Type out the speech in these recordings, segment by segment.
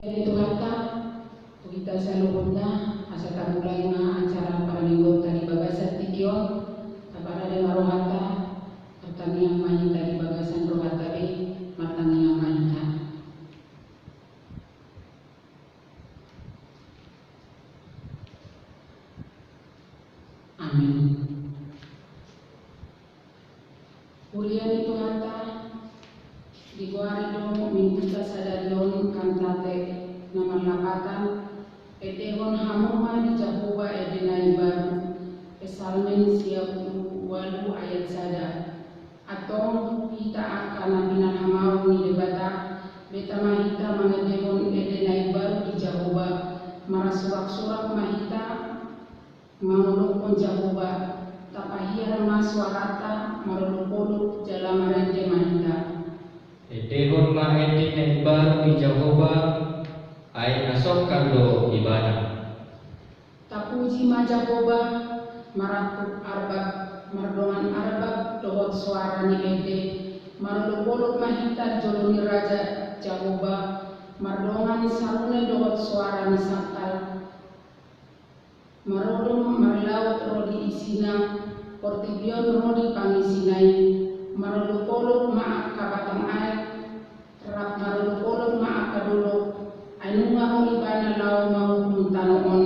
Itu kata kita selalu asa mulai na acara para minggu tadi bagasan tikyo kepada ada marohata pertani yang main tadi bagasan rohata matang yang main. Amin. Ulian itu kata di guari dong minta sadarion kantate nama lapatan edehon hamuma di Jahoba edenai baru pesalmen siap walu ayat sada atau kita akan binan hamau ni debata beta mahita mangedehon edenai baru di Jahoba marasurak-surak mahita mangulukon Jahoba tapahira maswarata marulupuluk jalamarende mahita edehon ma edenai baru di Jahoba ay nasok kando ibadah. Tapuji majahoba marakuk arbab mardongan arbab dohot suara ni ede marulupoluk mahita joloni raja Jahoba mardongan sarune dohot suara ni sakal marulum marlaut rodi isina portibion rodi pangisinai marulupoluk maak kabatang air terap marulupoluk maak kaduluk Ainunga ibana lau mau muntanoon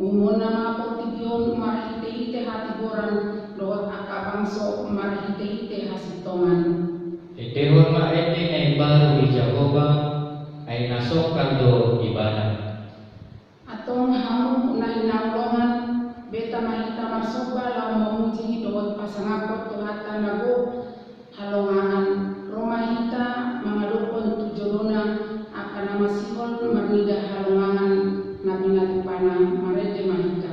umuna ma portibion marhite hati boran lewat akabangso marhite hasitongan. Edehon ma edenai baru di Jahoba ay nasok kando ibadah. Atong hamu na inaulongan beta mahita marsoba lau memuji lewat pasangapot tuhatan lagu halongangan romahita mengadukon tujolona akan nama sihol marnida halongangan nabi pana marede mahita.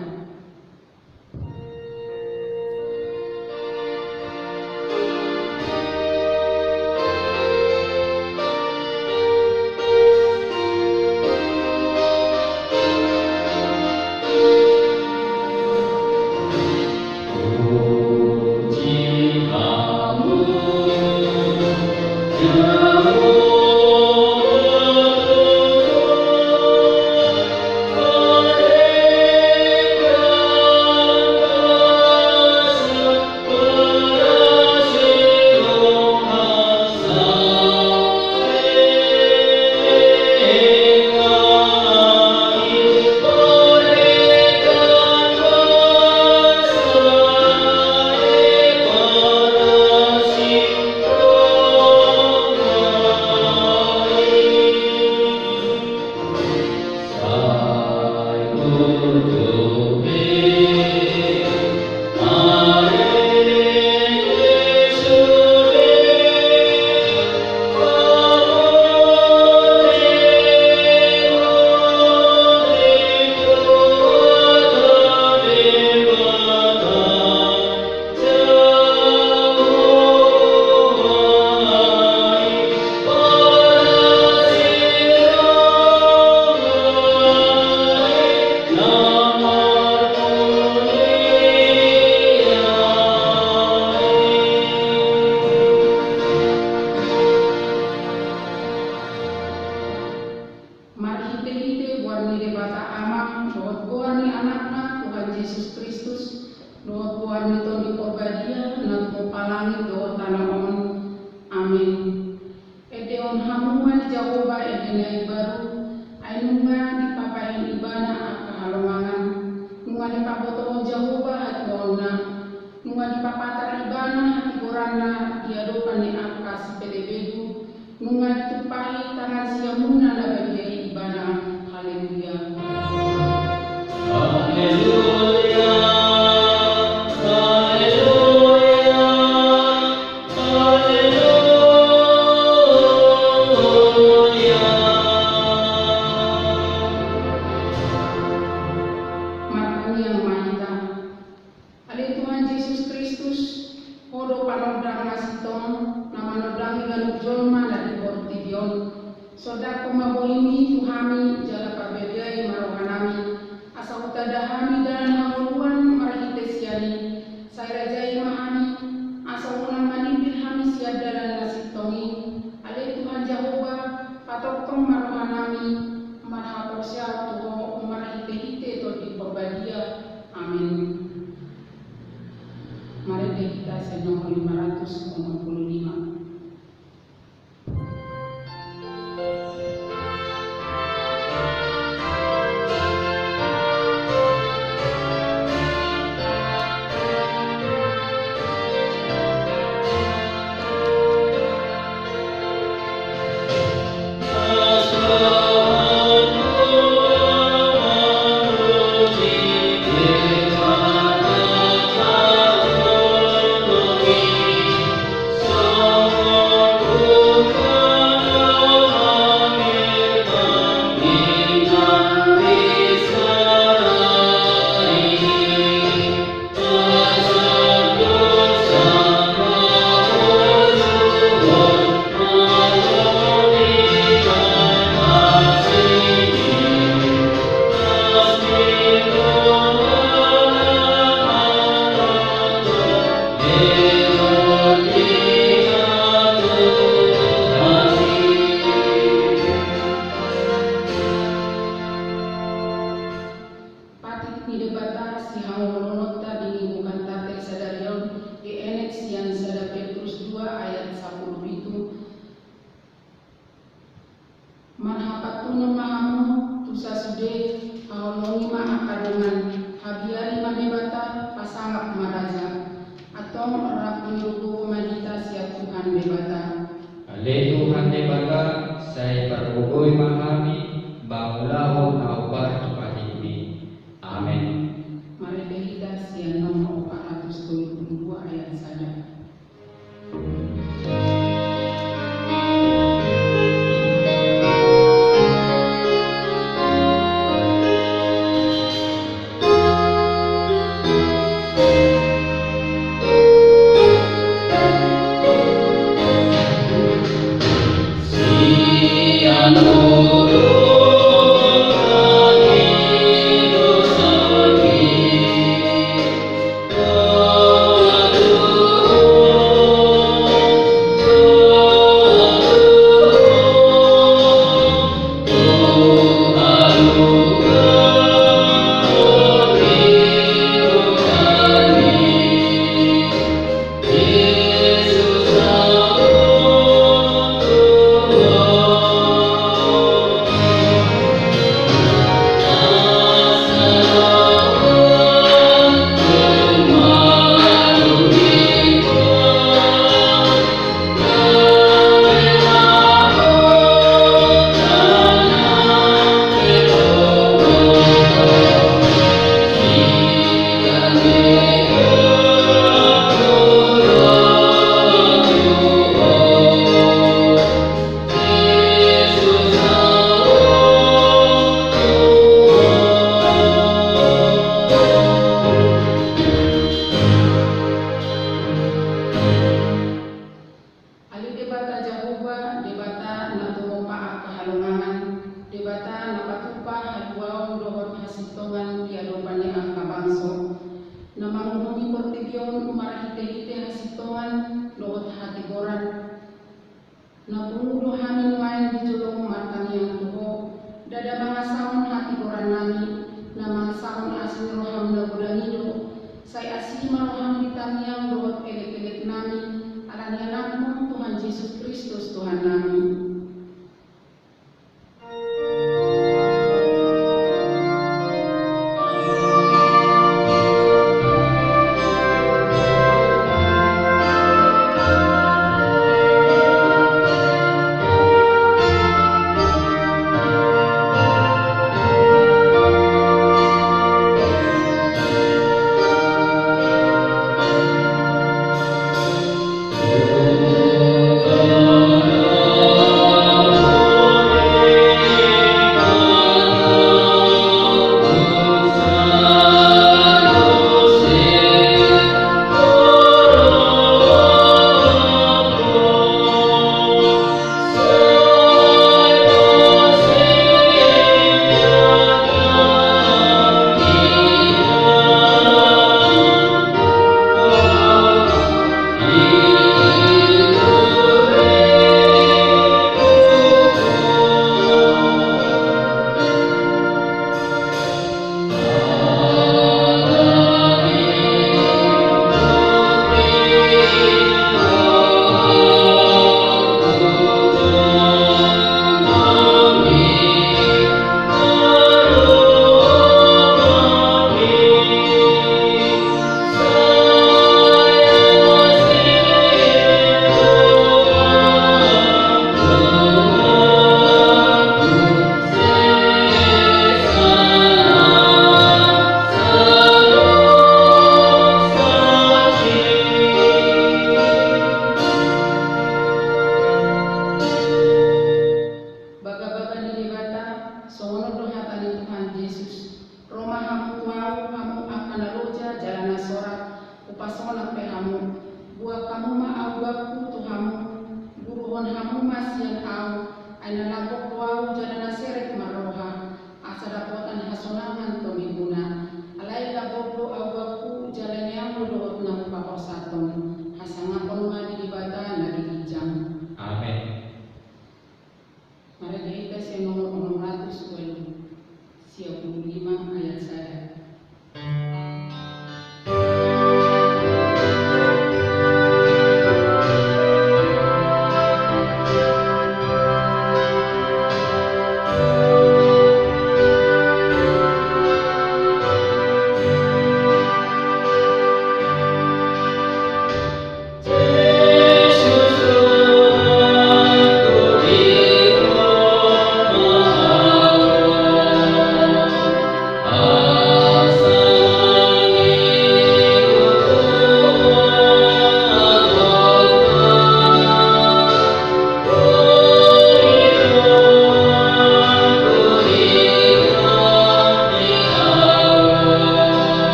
Sodako maboin 285. Patik ni debata si hangolonota dibukan tate sadarion di enek sian sada Petrus 2 ayat 10 itu manhapatuno mahamu tusa sude haolongi ma akadongan habiari madebata pasangap maraja atau orang penyuruh manita siap Tuhan debata. Ale Tuhan debata saya perbugoy mahami bangulaho na ubar tupahimi. Amen. Mari kita sian nomor 422 ayat saja.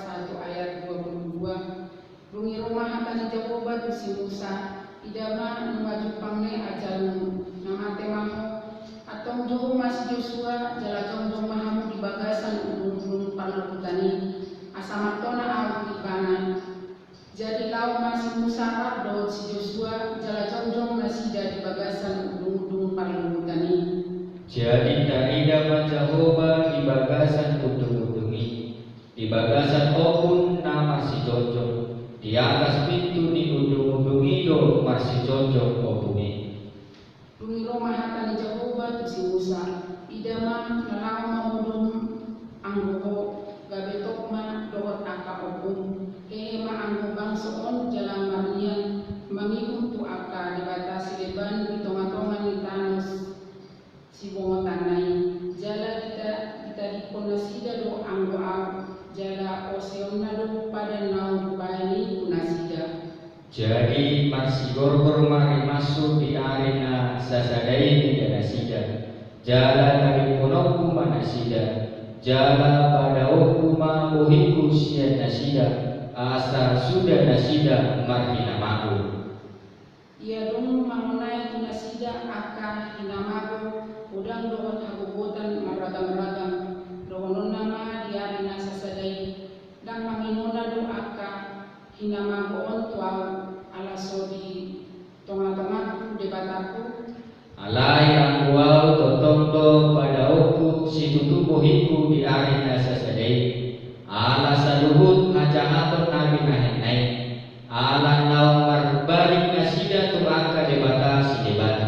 1 ayat 22. Lungi rumah hatani Jakoba tu si Musa, idama numaju pangne ajalmu, nama temaho, atong juru mas Joshua, jala jongjong mahamu di bagasan ulung-ulung panakutani, asamatona awu di pana. Jadi lau masih Musa abdo si Joshua, jala jongjong nasida di bagasan ulung-ulung panakutani. Jadi taida Jahoba di bagasan udung-udungi, di bagasan okun nama si jonjong, di atas pintu di udung-udungi do masih jonjong okungi. Lungi Roma hatani Jahoba tu si Musa, idama nalama mamudum anggoho, gabetok ma dohot aka okum, ma anggo bangsoon jalan marian, mangihum tu aka dibatasi leban di tonga-tonga ni tanus si bongo tanai, jala kita dikonasida do anggo au, jala oseomna do pada nau bani kunasida. Jadi masih gorgor mari masuk di arena sasadai tidak nasida, jala dari ponoku manasida, jala pada okuma uhiku sia nasida, asa sudah nasida marhina mahu. Ia dong mangunai kunasida aka hinamago, udang dohot hagogotan maragam-ragam, dohonon nama di arena sasadai, dan manginona do aka hinamago on tuau alaso di tonga-tongaku debataku. Alai angguau totondo pada oku si tutupo hiku di arena sasadai, ala saluhut ngajahaton nabi nahenai, ala naung marbalik nasida tu angka debata si debata.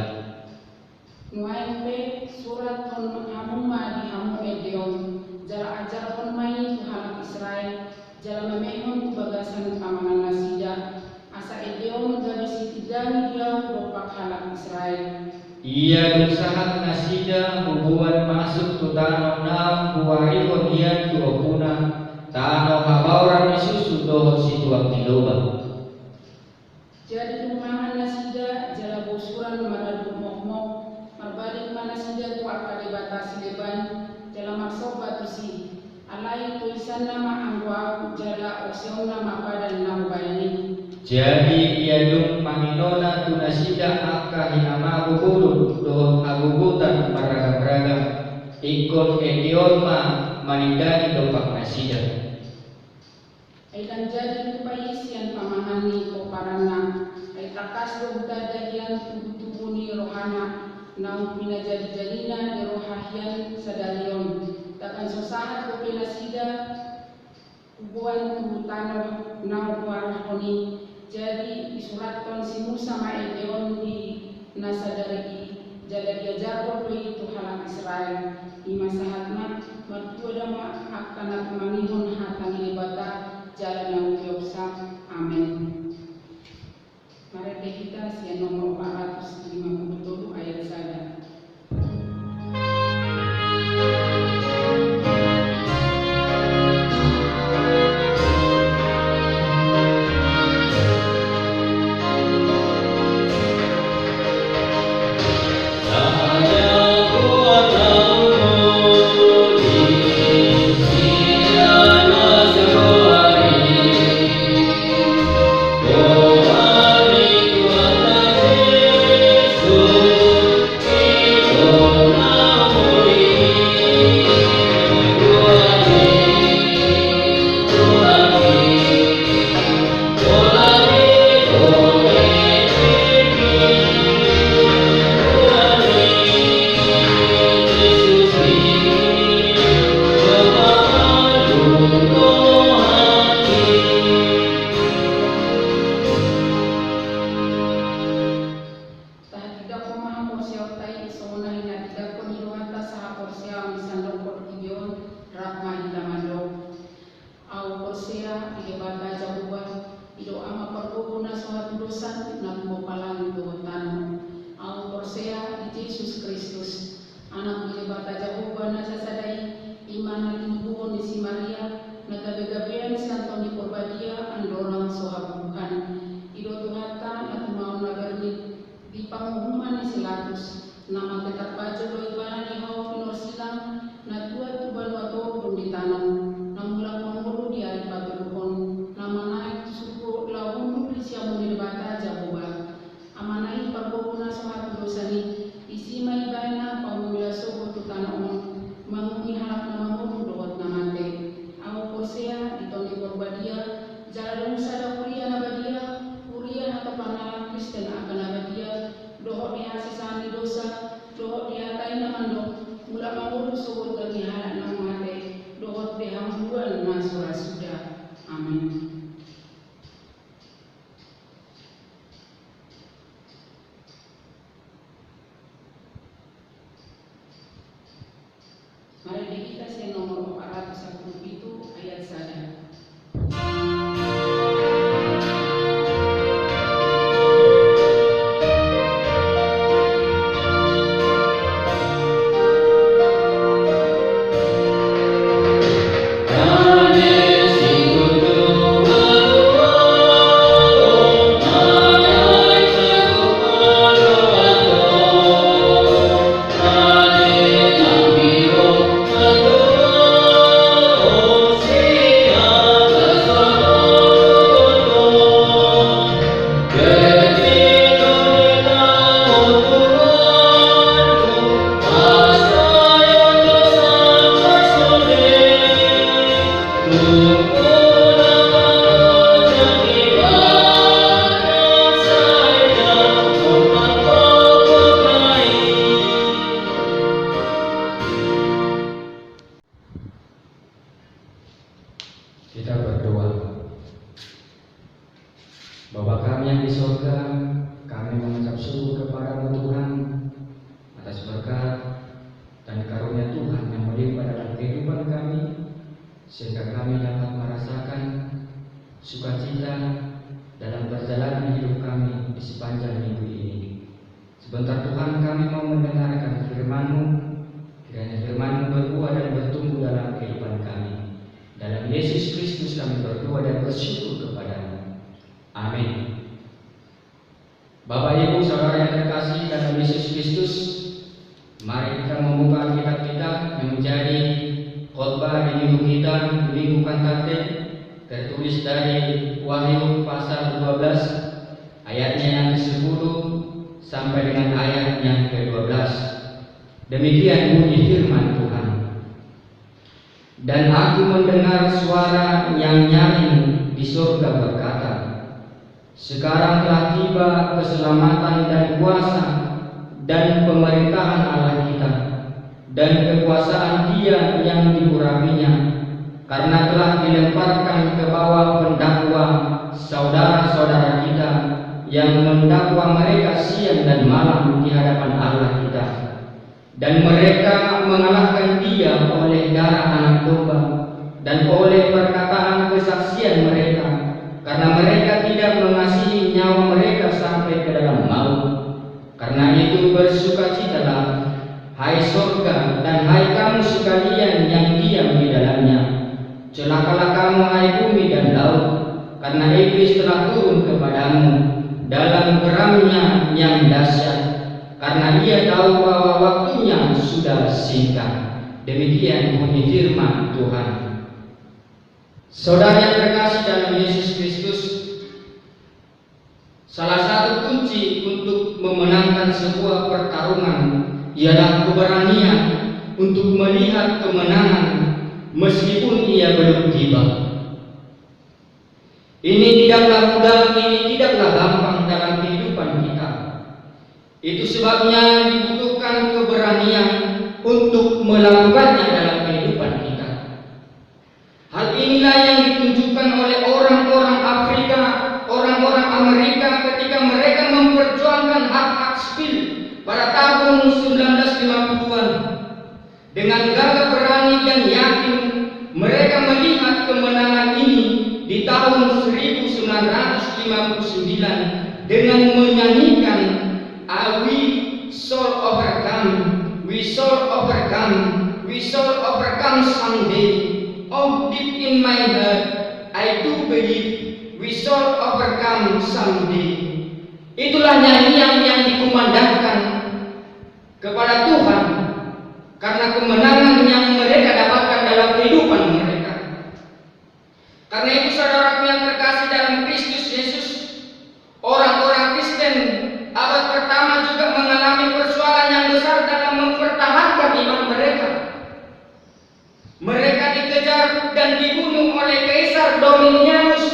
Nuaimpe surat ton hamuma di hamu edeon, jala ajar kon mai tu halak Israel, jala memehon tu bagasan pamangan nasida, asa edeon jadi sitidani dia dopak halak Israel. Ia dusahat nasida hubungan masuk tu tano naung buarihon ian tu opuna, tano habauran isusu dohot si tuak tiloba. Jadi tumangan nasida jala bosuran maradu mokmok, marbalik manasida tu akade batasi leban, jala maksoba tu si, alai tulisan nama angguau jala oseong nama badan nama bayani. Jadi ia dum manginona tu nasida aka hinama gugulun dohot agugutan maragam-ragam, ikon ediorma manindani dopak nasida. Aidan jadi kepaisian pamahani ko parana, ay takas do budadahian tubuh-tubuni rohana, naung pinajadi-jadina di rohahian sadarion, takkan sosahat ko pinasida, kubuan tubutano naung warahoni, jadi isuratkan si Musa maedeon di nasadari, jala diajarko do itu halak Israel, imasahatna matua dama akana manihon hatang ibata, jalan yang biasa. Amin. Mari kita siap nomor 457 ayat saja. Nama tetap baca doi bana ni hau pinor silang na tua tu banu atau pun ditanam namulang menguru di hari pagi jalan sada kuliah nabadia, kuliah atau panah Kristen akan nabadia, dohok dia sisani dosa, dohok dia tain namando, mula mangurus suwot kami halak nang mate, dohok dia hambuan masura sudah. Amin. Mari kita saya nomor 417 ayat 1. Kita berdoa. Bapa kami yang di surga, kami mengucap syukur kepada-Mu Tuhan atas berkat dan karunia Tuhan yang melimpah dalam kehidupan kami, sehingga kami dapat merasakan sukacita dalam perjalanan hidup kami di sepanjang minggu ini. Sebentar Tuhan, kami mau mendengarkan firman-Mu, kiranya firman-Mu berbuah dan bertumbuh dalam kehidupan kami. Dalam Yesus Kristus kami berdoa dan bersyukur kepada-Mu. Amin. Bapak Ibu Saudara yang terkasih dalam Yesus Kristus, mari kita membuka Alkitab kita yang menjadi khotbah di minggu kita, di minggu Kantate, tertulis dari Wahyu pasal 12 ayatnya yang ke-10 sampai dengan ayat yang ke-12. Demikian bunyi firman Tuhan. Dan aku mendengar suara yang nyaring di surga berkata, sekarang telah tiba keselamatan dan kuasa dan pemerintahan Allah kita dan kekuasaan Dia yang diurapinya, karena telah dilemparkan ke bawah pendakwa saudara-saudara kita yang mendakwa mereka siang dan malam di hadapan Allah kita. Dan mereka mengalahkan Dia oleh darah anak domba dan oleh perkataan kesaksian mereka, karena mereka tidak mengasihi nyawa mereka sampai ke dalam maut. Karena itu bersukacitalah, hai surga, dan hai kamu sekalian yang diam di dalamnya. Celakalah kamu, hai bumi dan laut, karena iblis telah turun kepadamu dalam geramnya yang dahsyat, karena ia tahu bahwa waktunya sudah singkat. Demikian bunyi firman Tuhan. Saudara yang terkasih dalam Yesus Kristus, salah satu kunci untuk memenangkan sebuah pertarungan ialah keberanian untuk melihat kemenangan meskipun ia belum tiba. Ini tidaklah mudah, ini tidaklah gampang dalam kehidupan kita. Itu sebabnya dibutuhkan keberanian untuk melakukannya dalam kehidupan kita. Hal inilah yang ditunjukkan oleh orang-orang Afrika, orang-orang Amerika ketika mereka memperjuangkan hak-hak sipil pada tahun 1950-an. Dengan gagah berani dan yakin, mereka melihat kemenangan ini di tahun 1959 dengan menyanyikan We shall overcome, we shall overcome, we shall overcome someday. Oh, deep in my heart, I do believe we shall overcome someday. Itulah nyanyian yang dikumandangkan kepada Tuhan karena kemenangan yang mereka dapatkan dalam kehidupan mereka. Karena itu saudaraku yang terkasih dalam Kristus Yesus, orang-orang Kristen abad pertama juga mengalami persoalan yang besar dalam mempertahankan iman mereka. Mereka dikejar dan dibunuh oleh Kaisar Domitianus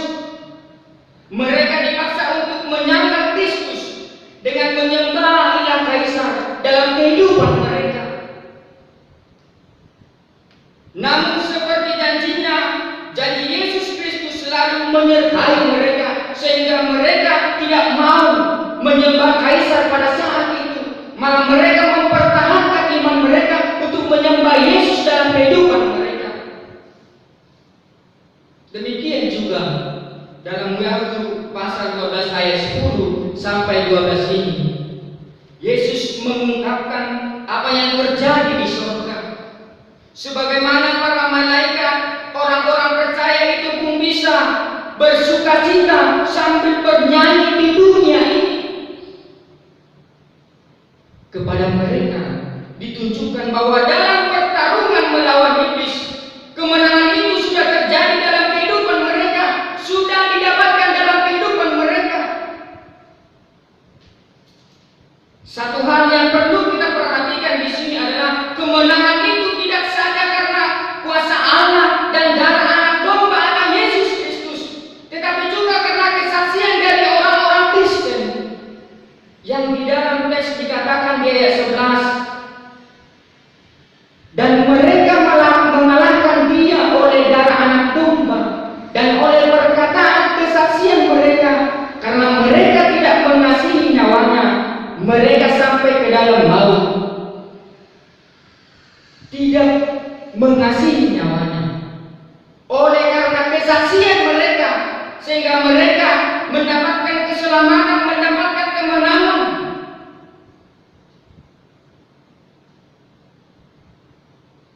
selalu menyertai mereka, sehingga mereka tidak mau menyembah kaisar pada saat itu. Malah mereka mempertahankan iman mereka untuk menyembah Yesus dalam kehidupan mereka. Demikian juga dalam Wahyu pasal 12 ayat 10 sampai 12 ini, Yesus mengungkapkan apa yang terjadi di surga. Sebagaimana para malaikat, orang-orang percaya itu pun bisa bersukacita sambil bernyanyi di dunia ini. Kepada mereka ditunjukkan bahwa dalam pertarungan melawan iblis, kemenangan itu sudah terjadi dalam kehidupan mereka, sudah didapatkan dalam kehidupan mereka. Satu hal yang perlu kita perhatikan di sini adalah kemenangan itu tidak saja karena kuasa Allah dan darah anak domba Allah Yesus Kristus, tetapi juga karena kesaksian dari orang-orang Kristen yang di dalam teks dikatakan di ayat 11, dan mereka malah mengalahkan dia oleh darah anak domba dan oleh perkataan kesaksian mereka, karena mereka tidak mengasihi nyawanya, mereka sampai ke dalam maut. Tidak mengasihi nyawanya. Oleh karena kesaksian mereka, sehingga mereka mendapatkan keselamatan, mendapatkan kemenangan.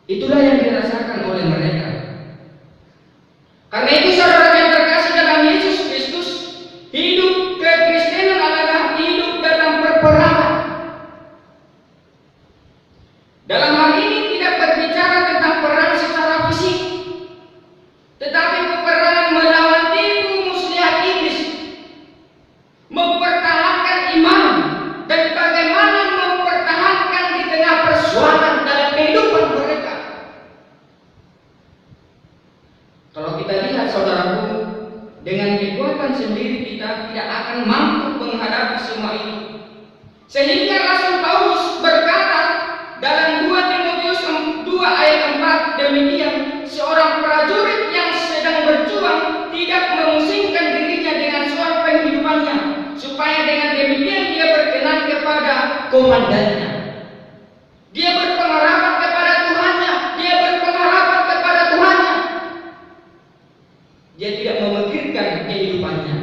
Itulah yang dirasakan oleh mereka. Karena itu saudara yang terkasih dalam Yesus Kristus, hidup kekristenan adalah hidup dalam peperangan. Dalam hal ini tidak berbicara tentang perang secara fisik, tetapi peperangan melawan tipu muslihat iblis, mempertahankan iman, dan bagaimana mempertahankan di tengah persoalan dalam kehidupan mereka. Kalau kita lihat saudaraku, dengan kekuatan sendiri kita tidak akan mampu menghadapi semua ini. Sehingga Rasul Paulus berkata dalam 2 Timotius 2 ayat 4 demikian, seorang prajurit yang sedang berjuang tidak memusingkan dirinya dengan soal penghidupannya, supaya dengan demikian dia berkenan kepada komandannya. Dia berpengharapan kepada Tuhannya, dia berpengharapan kepada Tuhannya. Dia tidak memikirkan kehidupannya.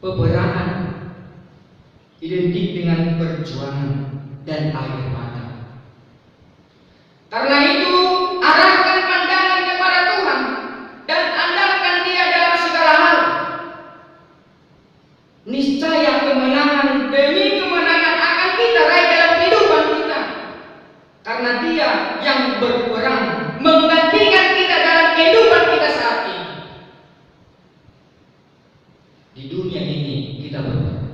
Peperangan identik dengan perjuangan dan air mata. Karena itu, arahkan pandangan kepada Tuhan dan andalkan Dia dalam segala hal. Niscaya kemenangan demi kemenangan akan kita raih dalam kehidupan kita. Karena Dia yang berperang menggantikan kita dalam kehidupan kita saat ini. Di dunia ini kita berperang.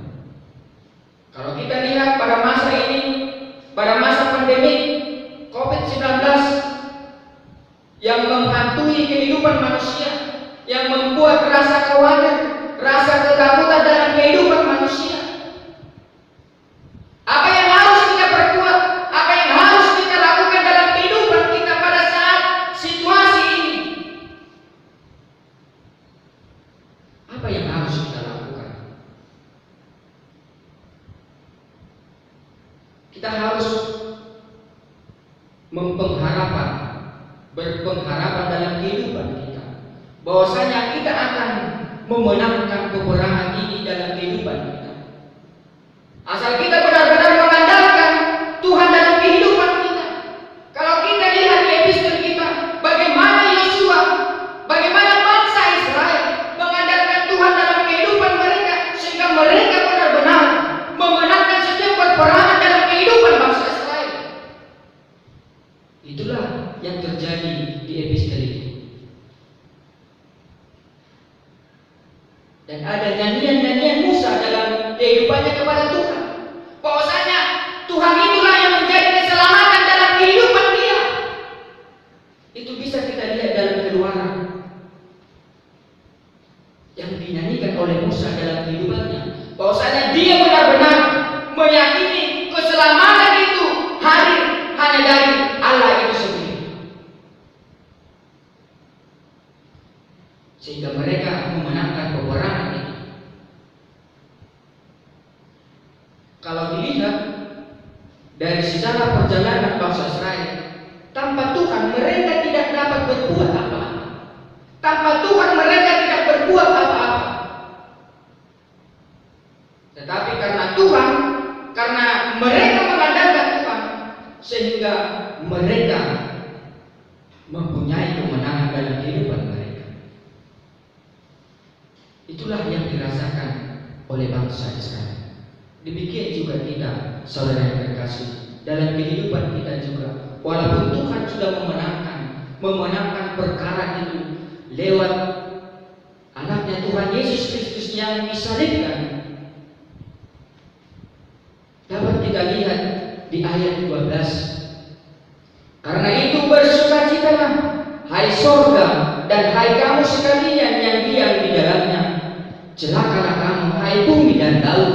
Kalau kita lihat pada masa ini, pada masa pandemi COVID-19 yang menghantui kehidupan manusia, yang membuat rasa khawatir, rasa ketakutan dalam kehidupan manusia. Apa yang harus kita perkuat? Apa yang harus kita lakukan dalam kehidupan kita pada saat situasi ini? Apa yang harus kita lakukan? Kita harus berpengharapan dalam kehidupan kita, bahwasanya kita akan memenangkan peperangan ini dalam kehidupan kita. Asal kita benar-benar mengandalkan Tuhan dalam kehidupan kita. Kalau kita lihat di epistel kita, bagaimana Yosua, bagaimana bangsa Israel mengandalkan Tuhan dalam kehidupan mereka, sehingga mereka benar-benar memenangkan setiap peperangan dalam kehidupan bangsa Israel. Itulah yang terjadi di epistel itu. Dan ada nyanyian-nyanyian Musa dalam kehidupannya kepada Tuhan, bahwasanya Tuhan itulah yang menjadi keselamatan dalam kehidupan dia. Itu bisa kita lihat dalam Keluaran yang dinyanyikan oleh Musa dalam kehidupannya, bahwasanya dia benar-benar meyakini keselamatan itu hadir hanya dari Allah itu sendiri. sehingga mereka memenangkan peperangan itu. Kalau dilihat dari sejarah perjalanan bangsa Israel, tanpa Tuhan mereka tidak dapat berbuat apa-apa. Tanpa Tuhan mereka tidak berbuat apa-apa. Tetapi karena Tuhan, karena mereka mengandalkan Tuhan, sehingga mereka mempunyai kemenangan dalam kehidupan mereka. Itulah yang dirasakan oleh bangsa Israel. Demikian juga kita, saudara yang terkasih, dalam kehidupan kita juga, walaupun Tuhan sudah memenangkan perkara itu lewat anaknya Tuhan Yesus Kristus yang disalibkan, dapat kita lihat di ayat 12. Karena itu bersukacitalah, hai sorga, dan hai kamu sekalian yang diam di dalamnya. Celakalah kamu, hai bumi dan laut,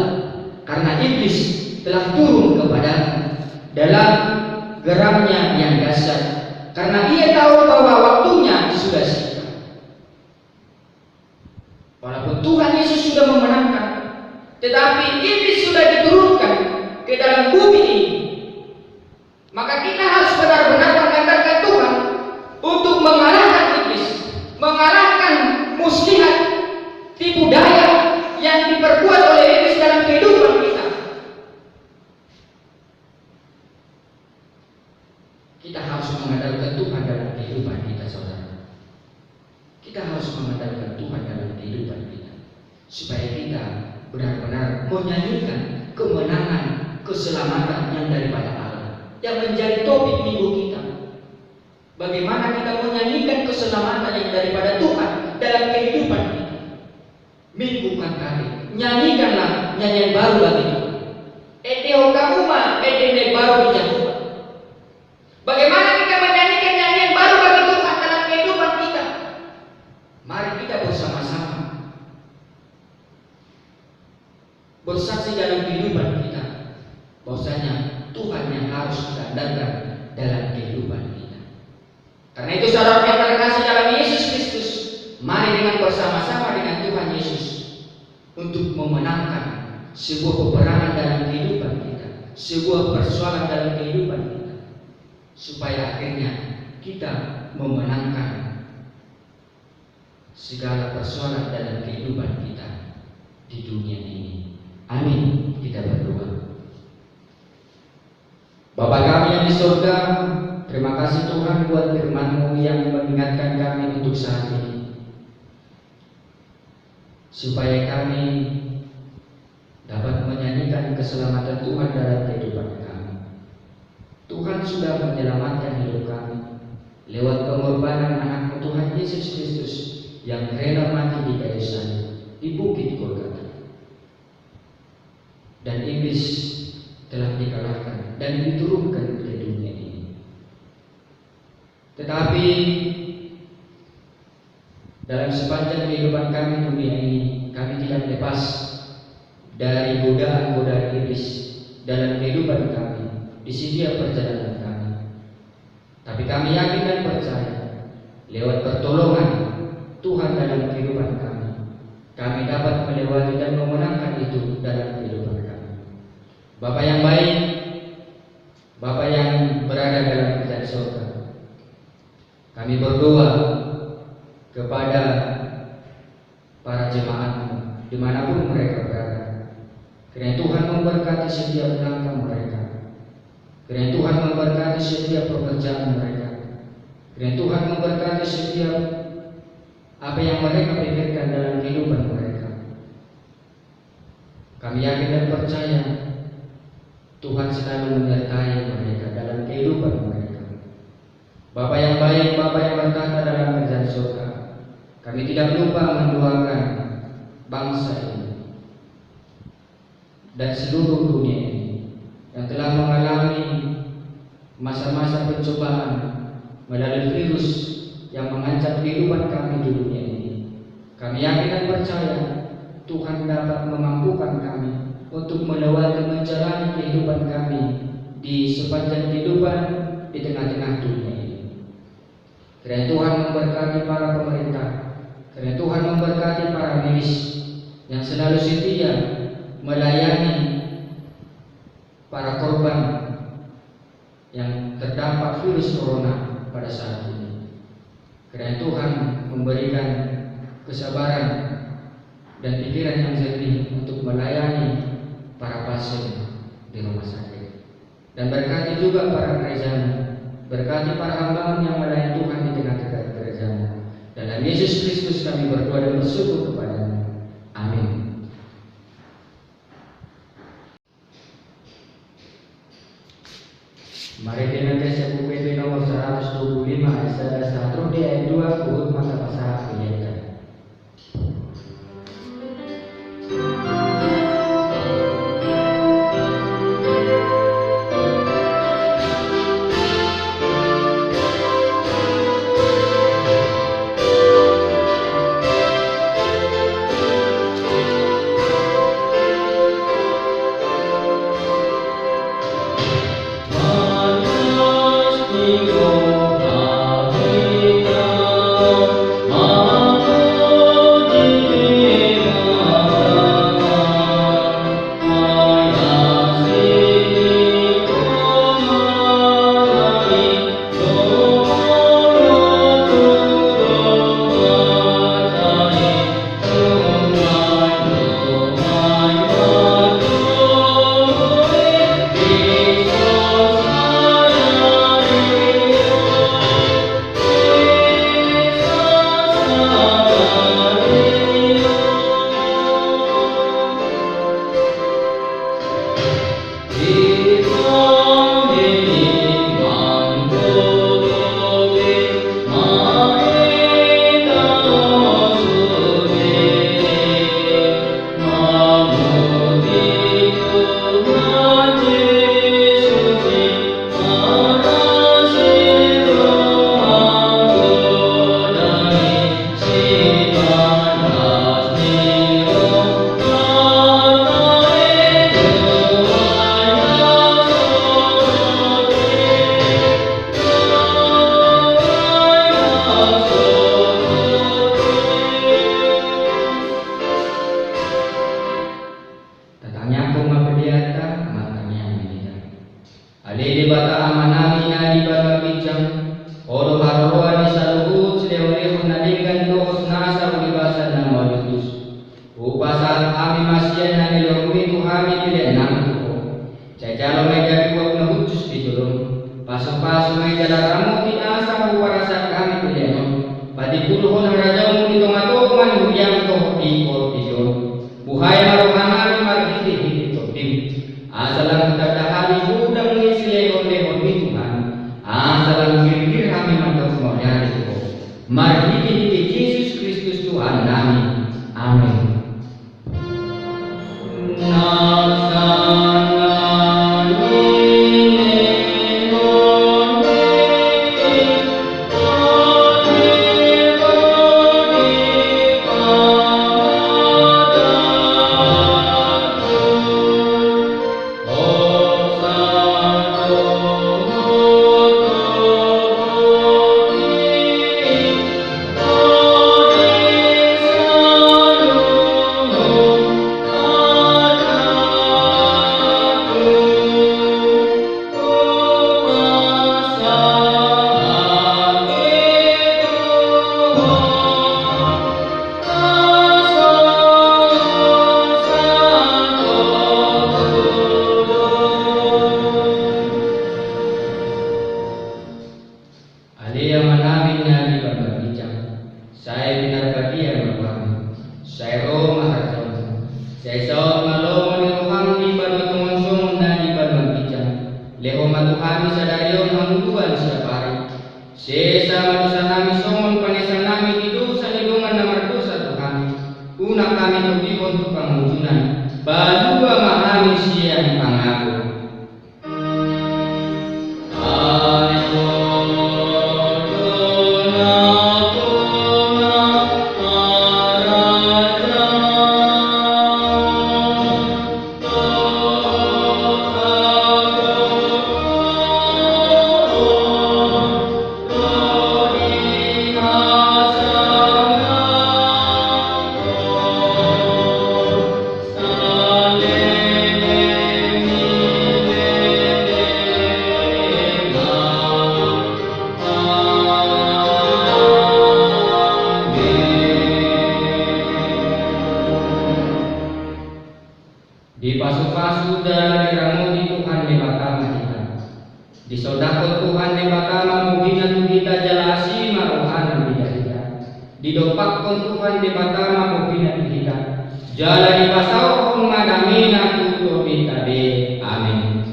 karena iblis telah turun kepadamu dalam geramnya yang dahsyat, karena ia tahu bahwa waktunya sudah siap. Walaupun Tuhan Yesus sudah memenangkan, tetapi iblis sudah diturunkan ke dalam bumi ini. Maka kita harus benar-benar mengandalkan Tuhan untuk mengalahkan iblis, mengalahkan muslihat, tipu daya yang diperbuat oleh iblis dalam kehidupan kita. Kita harus mengandalkan Tuhan dalam kehidupan kita, saudara. Kita harus mengandalkan Tuhan dalam kehidupan kita, supaya kita benar-benar menyanyikan kemenangan, keselamatan yang daripada Allah, yang menjadi topik minggu kita. Bagaimana kita menyanyikan keselamatan yang daripada Tuhan dalam kehidupan kita. Minggu kan tadi, nyanyikanlah nyanyian baru bagi Tuhan. Eteo kamuma, etene baru di Jakarta. Bagaimana kita menyanyikan nyanyian baru bagi Tuhan dalam kehidupan kita? Mari kita bersama-sama bersaksi dalam kehidupan kita, bahwasanya Tuhan yang harus kita andalkan dalam kehidupan kita. Karena itu, saudara yang terkasih dalam Yesus Kristus, mari dengan bersama-sama dengan Tuhan Yesus untuk memenangkan sebuah peperangan dalam kehidupan kita, sebuah persoalan dalam kehidupan kita, supaya akhirnya kita memenangkan segala persoalan dalam kehidupan kita di dunia ini. Amin. Kita berdoa. Bapa kami yang di surga, terima kasih Tuhan buat firman-Mu yang mengingatkan kami untuk saat ini, supaya kami dapat menyanyikan keselamatan Tuhan dalam kehidupan kami. Tuhan sudah menyelamatkan hidup kami lewat pengorbanan anak Tuhan Yesus Kristus yang rela mati di kayu salib di bukit Golgota. Dan iblis telah dikalahkan dan diturunkan ke dunia ini. Tetapi dalam sepanjang kehidupan kami dunia ini, kami tidak lepas dari godaan-godaan iblis dalam kehidupan kami di setiap perjalanan kami. Tapi kami yakin dan percaya lewat pertolongan Tuhan dalam kehidupan kami dapat melewati dan memenangkan itu dalam kehidupan kami. Bapa yang baik, Bapa yang berada dalam kerajaan surga, kami berdoa kepada para jemaat-Mu dimanapun mereka berada. Kiranya Tuhan memberkati setiap langkah mereka. Kiranya Tuhan memberkati setiap pekerjaan mereka. Kiranya Tuhan memberkati setiap apa yang mereka pikirkan dalam kehidupan mereka. Kami yakin dan percaya Tuhan selalu menyertai mereka dalam kehidupan mereka. Bapa yang baik, Bapa yang bertata dalam kerajaan surga, kami tidak lupa mendoakan bangsa ini dan seluruh dunia ini yang telah mengalami masa-masa pencobaan melalui virus yang mengancam kehidupan kami di dunia ini. Kami yakin dan percaya Tuhan dapat memampukan kami untuk melewati menjalani kehidupan kami di sepanjang kehidupan di tengah-tengah dunia ini. Kiranya Tuhan memberkati para pemerintah, Karena Tuhan memberkati para medis yang selalu setia melayani para korban yang terdampak virus corona pada saat ini. Karena Tuhan memberikan kesabaran dan pikiran yang jernih untuk melayani para pasien di rumah sakit. Dan berkati juga para gerejamu, berkati para hamba yang melayani Tuhan di tengah gerejamu. Dalam Yesus Kristus kami berdoa dan bersyukur kepada-Mu. Amin. Mari kita tes buku PP nomor 125 ayat 1 di ayat 2 urut mata pasal penyataan. Didopakkan Tuhan di batama kupinan kita. Jalani pasau madamina tutup tadi. Amin.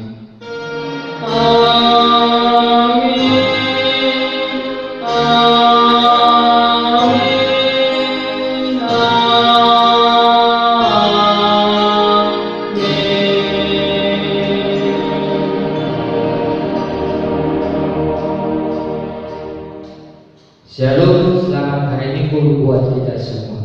Shalom, selamat hari Minggu buat kita semua.